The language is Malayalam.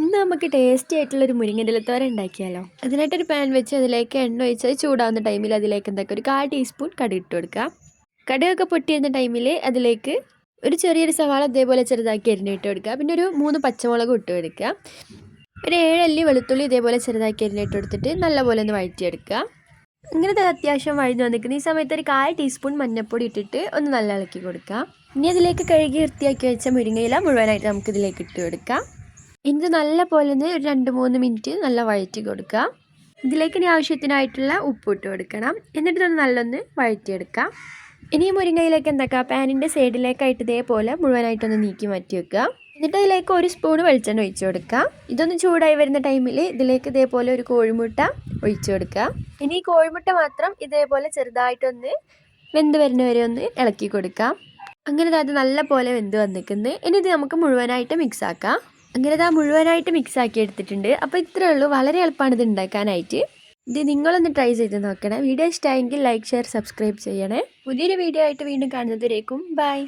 ഇന്ന് നമുക്ക് ടേസ്റ്റി ആയിട്ടുള്ളൊരു മുരിങ്ങയില തോരൻ ഉണ്ടാക്കിയാലോ. അതിനായിട്ടൊരു പാൻ വെച്ച് അതിലേക്ക് എണ്ണ ഒഴിച്ച് ചൂടാവുന്ന ടൈമിൽ അതിലേക്ക് ഒരു 1/4 ടീസ്പൂൺ കടുക് ഇട്ട് കൊടുക്കുക. കടുകൊക്കെ പൊട്ടിയിരുന്ന ടൈമിൽ അതിലേക്ക് ഒരു ചെറിയൊരു സവാള ഇതേപോലെ ചെറുതാക്കി അരിഞ്ഞിട്ട് കൊടുക്കുക. പിന്നെ ഒരു 3 പച്ചമുളക് ഇട്ട് കൊടുക്കുക. ഒരു 7 അല്ലി വെളുത്തുള്ളി ഇതേപോലെ ചെറുതാക്കി അരിഞ്ഞിട്ട് കൊടുത്തിട്ട് നല്ലപോലെ ഒന്ന് വഴറ്റിയെടുക്കുക. ഇങ്ങനത്തെ അത്യാവശ്യം വഴഞ്ഞു വന്നിരിക്കുന്ന ഈ സമയത്ത് ഒരു 1/4 ടീസ്പൂൺ മഞ്ഞൾപ്പൊടി ഇട്ടിട്ട് ഒന്ന് നല്ല ഇളക്കി കൊടുക്കുക. ഇനി അതിലേക്ക് കഴുകി വൃത്തിയാക്കി വെച്ച മുരിങ്ങയില മുഴുവനായിട്ട് നമുക്ക് ഇതിലേക്ക് ഇട്ട് കൊടുക്കാം. ഇത് നല്ല പോലെ ഒന്ന് ഒരു 2-3 മിനിറ്റ് നല്ല വഴറ്റി കൊടുക്കുക. ഇതിലേക്ക് ഇനി ആവശ്യത്തിനായിട്ടുള്ള ഉപ്പ് ഇട്ട് കൊടുക്കണം. എന്നിട്ട് ഇതൊന്ന് നല്ലൊന്ന് വഴറ്റിയെടുക്കാം. ഇനി മുരിങ്ങയിലേക്ക് പാനിൻ്റെ സൈഡിലേക്കായിട്ട് ഇതേപോലെ മുഴുവനായിട്ടൊന്ന് നീക്കി മാറ്റി വെക്കുക. എന്നിട്ട് അതിലേക്ക് 1 സ്പൂൺ വെളിച്ചെണ്ണ ഒഴിച്ചു കൊടുക്കുക. ഇതൊന്ന് ചൂടായി വരുന്ന ടൈമിൽ ഇതിലേക്ക് ഇതേപോലെ ഒരു കോഴിമുട്ട ഒഴിച്ചു കൊടുക്കുക. ഇനി ഈ കോഴിമുട്ട മാത്രം ഇതേപോലെ ചെറുതായിട്ടൊന്ന് വെന്ത് വരുന്ന വരെ ഒന്ന് ഇളക്കി കൊടുക്കാം. അങ്ങനെ അത് നല്ല പോലെ വെന്ത് വന്നിരിക്കുന്നത്. ഇനി ഇത് നമുക്ക് മുഴുവനായിട്ട് മിക്സ് ആക്കാം. അങ്ങനെ അത് മുഴുവനായിട്ട് മിക്സ് ആക്കി എടുത്തിട്ടുണ്ട്. അപ്പോൾ ഇത്രയേ ഉള്ളൂ, വളരെ എളുപ്പമാണ് ഇത് ഉണ്ടാക്കാനായിട്ട്. ഇത് നിങ്ങളൊന്ന് ട്രൈ ചെയ്ത് നോക്കണം. വീഡിയോ ഇഷ്ടമായെങ്കിൽ ലൈക്ക്, ഷെയർ, സബ്സ്ക്രൈബ് ചെയ്യണേ. പുതിയൊരു വീഡിയോ ആയിട്ട് വീണ്ടും കാണുന്നതിലേക്കും ബൈ.